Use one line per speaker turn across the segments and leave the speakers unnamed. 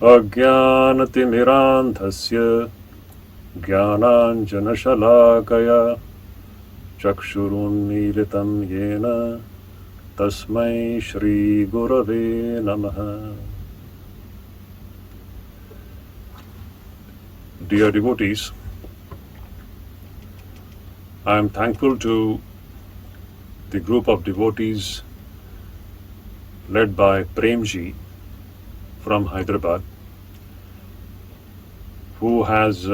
अज्ञानतिमिरान्धस्य ज्ञानाञ्जनशलाकया चक्षुरुन्मीलितं येन तस्मै श्रीगुरवे नमः. Dear devotees, I am thankful to the group of devotees led by Premji from Hyderabad, who has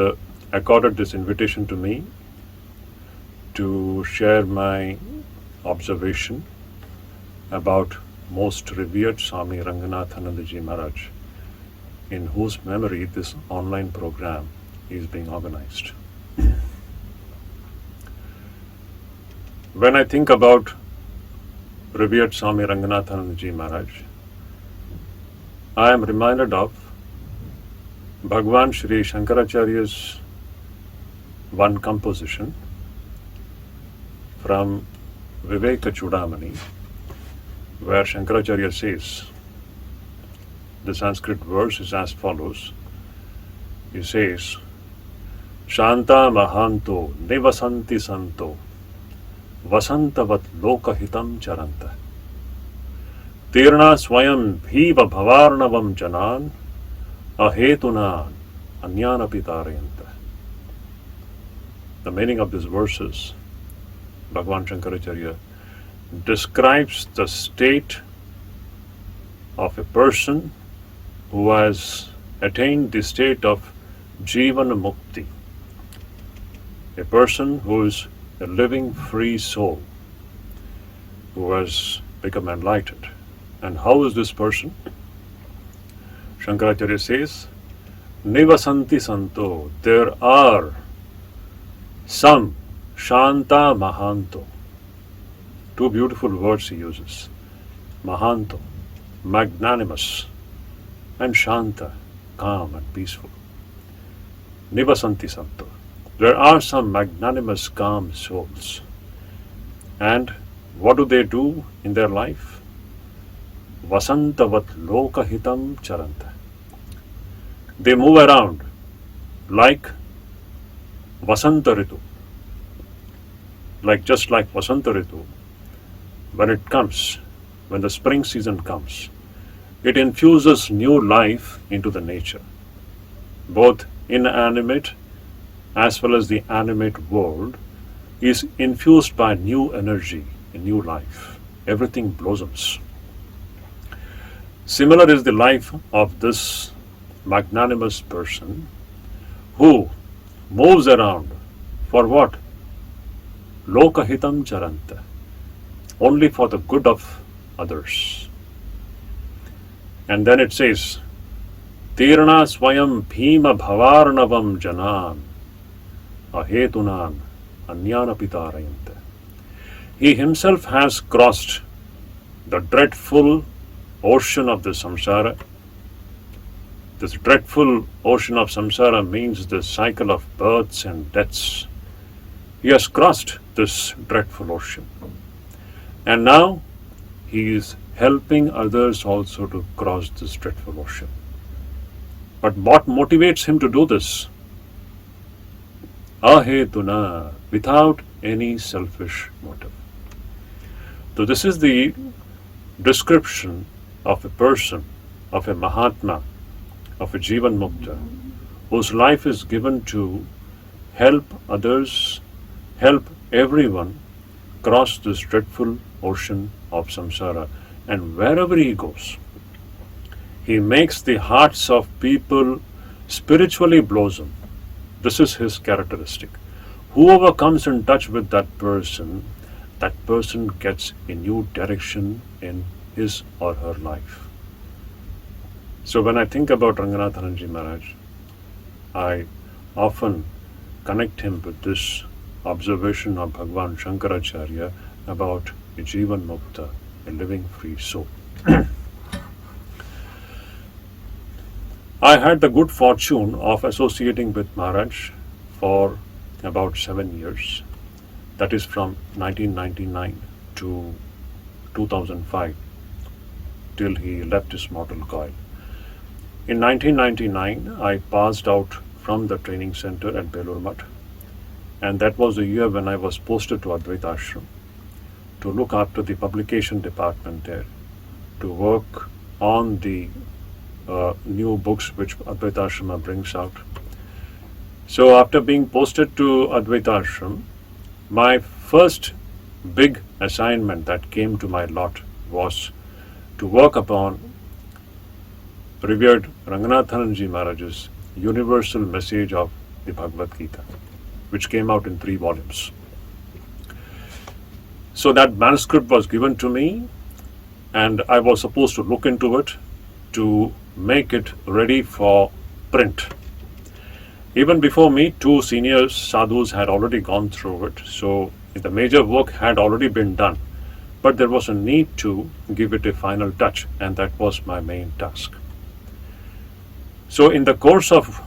accorded this invitation to me to share my observation about Most Revered Swami Ranganathanandaji Maharaj, in whose memory this online program is being organized. When I think about Revered Swami Ranganathanandaji Maharaj, I am reminded of Bhagwan Sri Shankaracharya's one composition from Viveka where Shankaracharya says, the Sanskrit verse is as follows. He says, Shanta Mahanto Nivasanti Santo Vasantavat Lokahitam Charanta Tirna Swayam Bhiva Bhavarnavam Janan Ahetunan Anyana Pitarayanta. The meaning of these verses, Bhagavan Shankaracharya describes the state of a person who has attained the state of Jivana Mukti, a person who is a living free soul, who has become enlightened. And how is this person? Shankaracharya says, Nivasanti Santo, there are some Shanta Mahanto. Two beautiful words he uses. Mahanto, magnanimous, and Shanta, calm and peaceful. Nivasanti Santo. There are some magnanimous, calm souls. And what do they do in their life? Vasantavat Lokahitam Charanta. They move around like Vasanta Ritu. Just like Vasanta Ritu, when it comes, when the spring season comes, it infuses new life into the nature. Both inanimate as well as the animate world is infused by new energy, a new life. Everything blossoms. Similar is the life of this magnanimous person who moves around for what? Lokahitam Charanta. Only for the good of others. And then it says, Tirna Swayam Bhima Bhavarnavam Janan Ahetunan Anyana Pitarayanta. He himself has crossed the dreadful ocean of the samsara. This dreadful ocean of samsara means the cycle of births and deaths. He has crossed this dreadful ocean. And now he is helping others also to cross this dreadful ocean. But what motivates him to do this? Ahetuna, without any selfish motive. So this is the description of a person, of a Mahatma, of a Jivan Mukta, whose life is given to help others, help everyone cross this dreadful ocean of samsara. And wherever he goes, he makes the hearts of people spiritually blossom. This is his characteristic. Whoever comes in touch with that person gets a new direction in his or her life. So when I think about Ranganathanandaji Maharaj, I often connect him with this observation of Bhagavan Shankaracharya about a Jivan Mukta, a living free soul. I had the good fortune of associating with Maharaj for about 7 years. That is from 1999 to 2005 till he left his mortal coil. In 1999, I passed out from the training center at Belur Math, and that was the year when I was posted to Advaita Ashram to look after the publication department there, to work on the new books which Advaita Ashrama brings out. So after being posted to Advaita Ashram, my first big assignment that came to my lot was to work upon revered Ranganathanandaji Maharaj's universal message of the Bhagavad Gita, which came out in 3 volumes. So that manuscript was given to me, and I was supposed to look into it to make it ready for print. Even before me, 2 senior sadhus had already gone through it, so the major work had already been done. But there was a need to give it a final touch, and that was my main task. So in the course of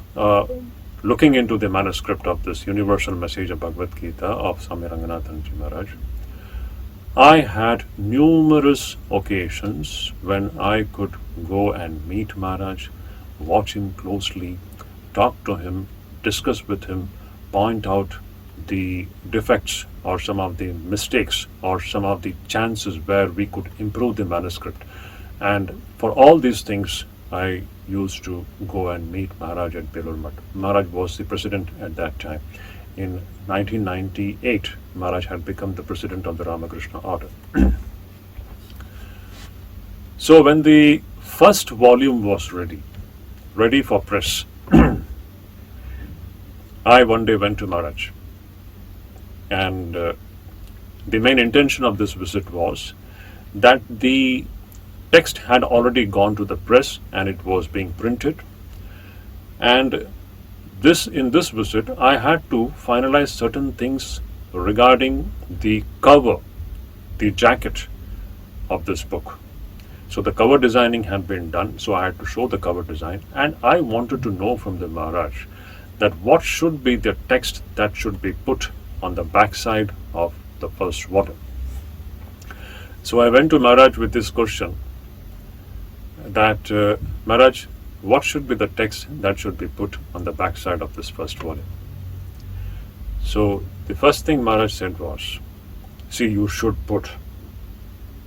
looking into the manuscript of this universal message of Bhagavad Gita of Swami Ranganathanandaji Maharaj, I had numerous occasions when I could go and meet Maharaj, watch him closely, talk to him, discuss with him, point out the defects or some of the mistakes or some of the chances where we could improve the manuscript. And for all these things, I used to go and meet Maharaj at Belur Math. Maharaj was the president at that time. In 1998, Maharaj had become the president of the Ramakrishna order. So when the first volume was ready for press, I one day went to Maharaj, and the main intention of this visit was that the text had already gone to the press and it was being printed, and in this visit I had to finalize certain things regarding the cover, the jacket of this book. So the cover designing had been done, so I had to show the cover design, and I wanted to know from the Maharaj that what should be the text that should be put on the backside of the first volume. So I went to Maharaj with this question that, Maharaj, what should be the text that should be put on the backside of this first volume? So the first thing Maharaj said was, see, you should put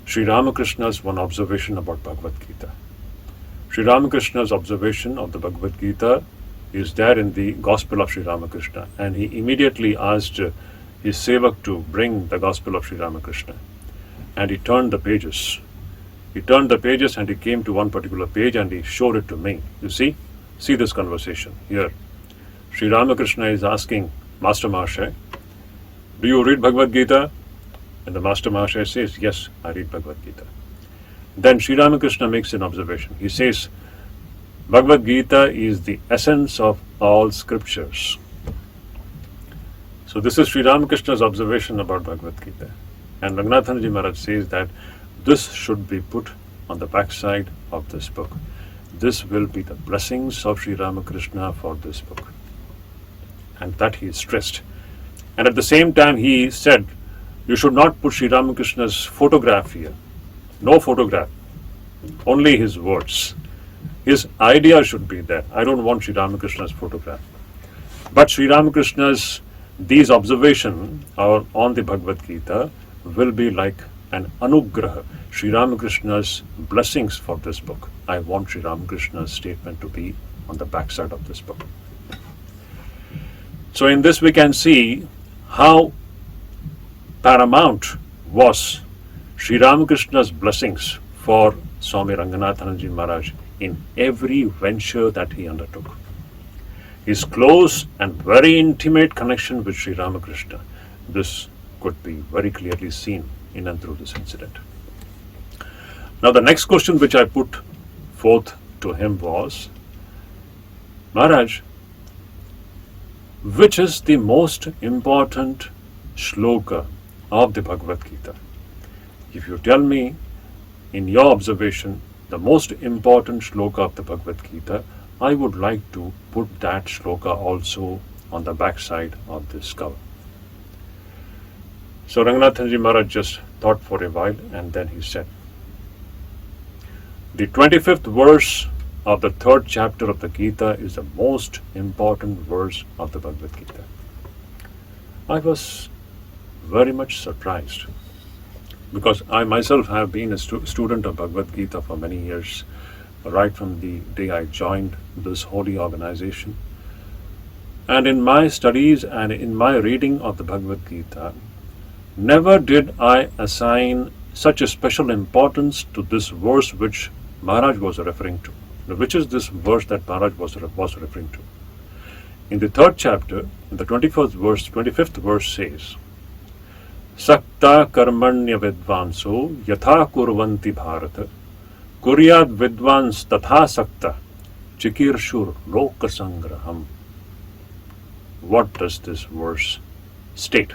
Sri Ramakrishna's one observation about Bhagavad Gita. Sri Ramakrishna's observation of the Bhagavad Gita is there in the Gospel of Sri Ramakrishna, and he immediately asked his sevak to bring the Gospel of Sri Ramakrishna, and he turned the pages. He turned the pages and he came to one particular page and he showed it to me. You see this conversation here. Sri Ramakrishna is asking Master Maharshai, do you read Bhagavad Gita? And the Master Maharshai says, yes, I read Bhagavad Gita. Then Sri Ramakrishna makes an observation. He says, Bhagavad Gita is the essence of all scriptures. So this is Sri Ramakrishna's observation about Bhagavad Gita. And Ranganathanandaji Maharaj says that this should be put on the backside of this book. This will be the blessings of Sri Ramakrishna for this book. And that he stressed. And at the same time he said, you should not put Sri Ramakrishna's photograph here. No photograph. Only his words. His idea should be there. I don't want Sri Ramakrishna's photograph. But Sri Ramakrishna's, these observations on the Bhagavad Gita will be like an anugraha, Sri Ramakrishna's blessings for this book. I want Sri Ramakrishna's statement to be on the backside of this book. So in this we can see how paramount was Sri Ramakrishna's blessings for Swami Ranganathanandaji Maharaj in every venture that he undertook. His close and very intimate connection with Sri Ramakrishna, this could be very clearly seen in and through this incident. Now the next question which I put forth to him was, Maharaj, which is the most important shloka of the Bhagavad Gita? If you tell me, in your observation, the most important shloka of the Bhagavad Gita, I would like to put that shloka also on the backside of this cover. So Ranganathanandaji Maharaj just thought for a while and then he said, the 25th verse of the third chapter of the Gita is the most important verse of the Bhagavad Gita. I was very much surprised because I myself have been a student of Bhagavad Gita for many years, right from the day I joined this holy organization. And in my studies and in my reading of the Bhagavad Gita, never did I assign such a special importance to this verse which Maharaj was referring to. Now, which is this verse that Maharaj was referring to? In the third chapter, in the 25th verse says, Sakta karmanya vidvanso yatha kurvanti bharata kuryad vidvans tatha sakta chikirshur loka sangraham. What does this verse state?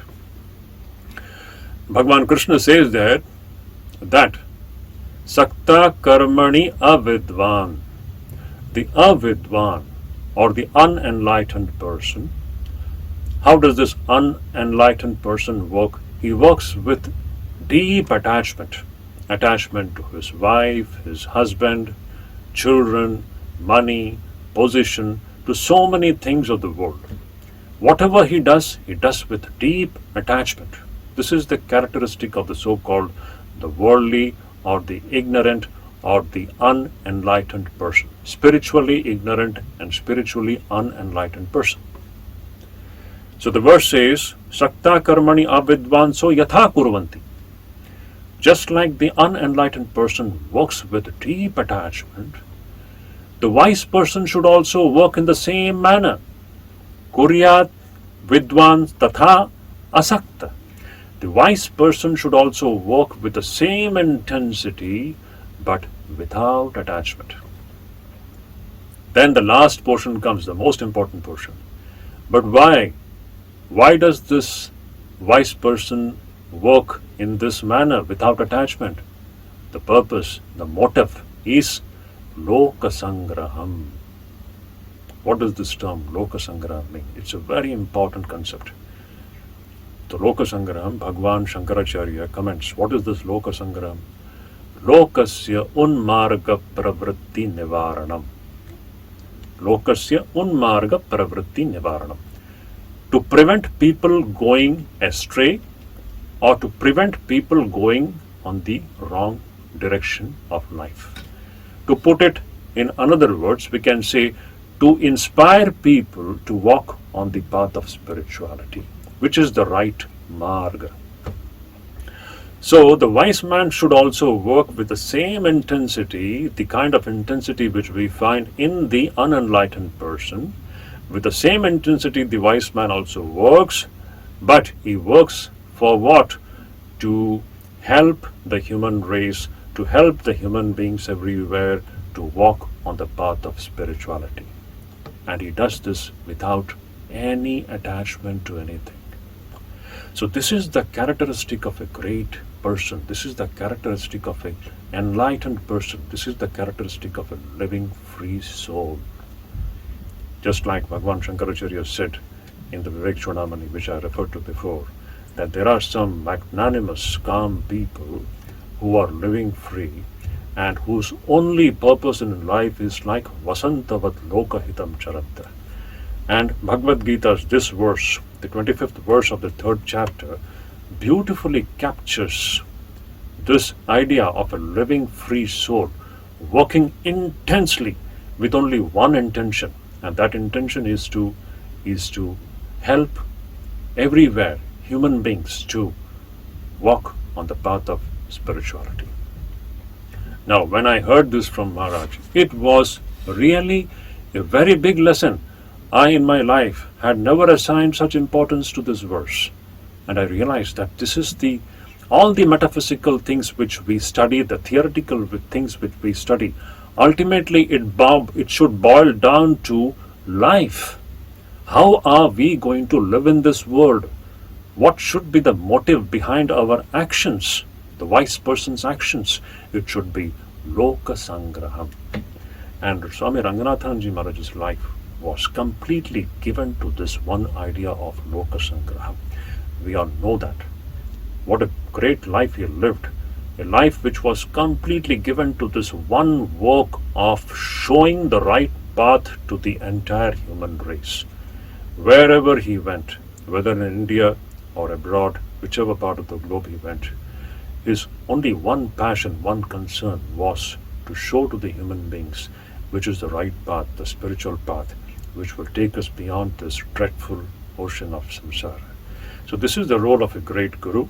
Bhagavan Krishna says that Sakta karmani avidvan, the avidvan or the unenlightened person, how does this unenlightened person work? He works with deep attachment to his wife, his husband, children, money, position, to so many things of the world. Whatever he does with deep attachment. This is the characteristic of the so-called the worldly or the ignorant or the unenlightened person. Spiritually ignorant and spiritually unenlightened person. So the verse says, Sakta karmani avidvanso yatha kurvanti. Just like the unenlightened person works with deep attachment, the wise person should also work in the same manner. Kuryat vidvan tatha asakta. The wise person should also work with the same intensity but without attachment. Then the last portion comes, the most important portion. But why? Why does this wise person work in this manner without attachment? The purpose, the motive is loka sangraham. What does this term loka sangraham mean? It's a very important concept. The loka sangraham, Bhagwan Shankaracharya comments, what is this loka sangraham? Lokasya unmarga pravritti nivaranam. Lokasya unmarga pravritti nivaranam. To prevent people going astray or to prevent people going on the wrong direction of life. To put it in another words, we can say to inspire people to walk on the path of spirituality, which is the right marga. So the wise man should also work with the same intensity, the kind of intensity which we find in the unenlightened person. With the same intensity, the wise man also works, but he works for what? To help the human race, to help the human beings everywhere to walk on the path of spirituality. And he does this without any attachment to anything. So this is the characteristic of a great person. This is the characteristic of an enlightened person. This is the characteristic of a living free soul. Just like Bhagwan Shankaracharya said in the Vivek Chudamani, which I referred to before, that there are some magnanimous, calm people who are living free and whose only purpose in life is like Vasantavat Lokahitam Charanta. And Bhagavad Gita's this verse, the 25th verse of the third chapter, beautifully captures this idea of a living free soul working intensely with only one intention, and that intention is to help everywhere human beings to walk on the path of spirituality. Now, when I heard this from Maharaj, it was really a very big lesson. I in my life had never assigned such importance to this verse, and I realized that this is all the metaphysical things which we study, the theoretical things which we study, ultimately it should boil down to life. How are we going to live in this world? What should be the motive behind our actions, the wise person's actions? It should be Loka Sangraham. And Swami Ranganathanandaji Maharaj's life was completely given to this one idea of Loka Sangraham. We all know that. What a great life he lived. a life which was completely given to this one work of showing the right path to the entire human race. Wherever he went, whether in India or abroad, whichever part of the globe he went, his only one passion, one concern was to show to the human beings which is the right path, the spiritual path, which will take us beyond this dreadful ocean of samsara. So this is the role of a great guru.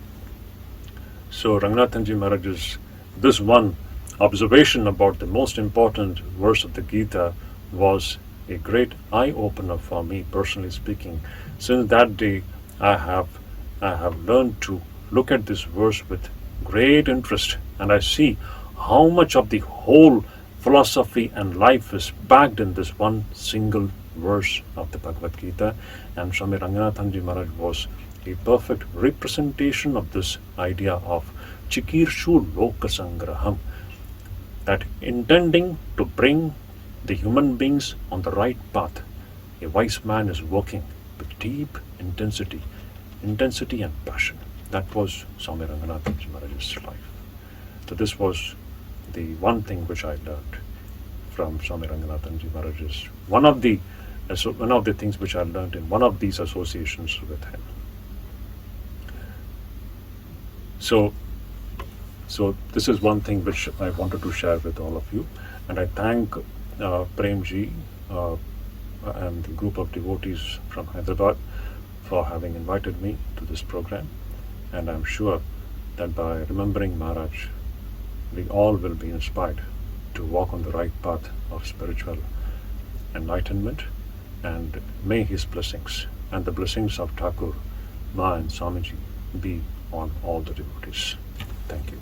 So Ranganathanji Maharaj's this one observation about the most important verse of the Gita was a great eye-opener for me, personally speaking. Since that day, I have learned to look at this verse with great interest, and I see how much of the whole philosophy and life is packed in this one single verse of the Bhagavad Gita. And Swami Ranganathanji Maharaj was a perfect representation of this idea of Chikirshu Lokasangraham, that intending to bring the human beings on the right path, a wise man is working with deep intensity and passion. That was Swami Ranganathanji Maharaj's life. So this was the one thing which I learned from Swami Ranganathanji Maharaj's, one of the things which I learned in one of these associations with him. So this is one thing which I wanted to share with all of you, and I thank Premji and the group of devotees from Hyderabad for having invited me to this program. And I'm sure that by remembering Maharaj, we all will be inspired to walk on the right path of spiritual enlightenment, and may his blessings and the blessings of Thakur, Ma and Swamiji be on all the devotees. Thank you.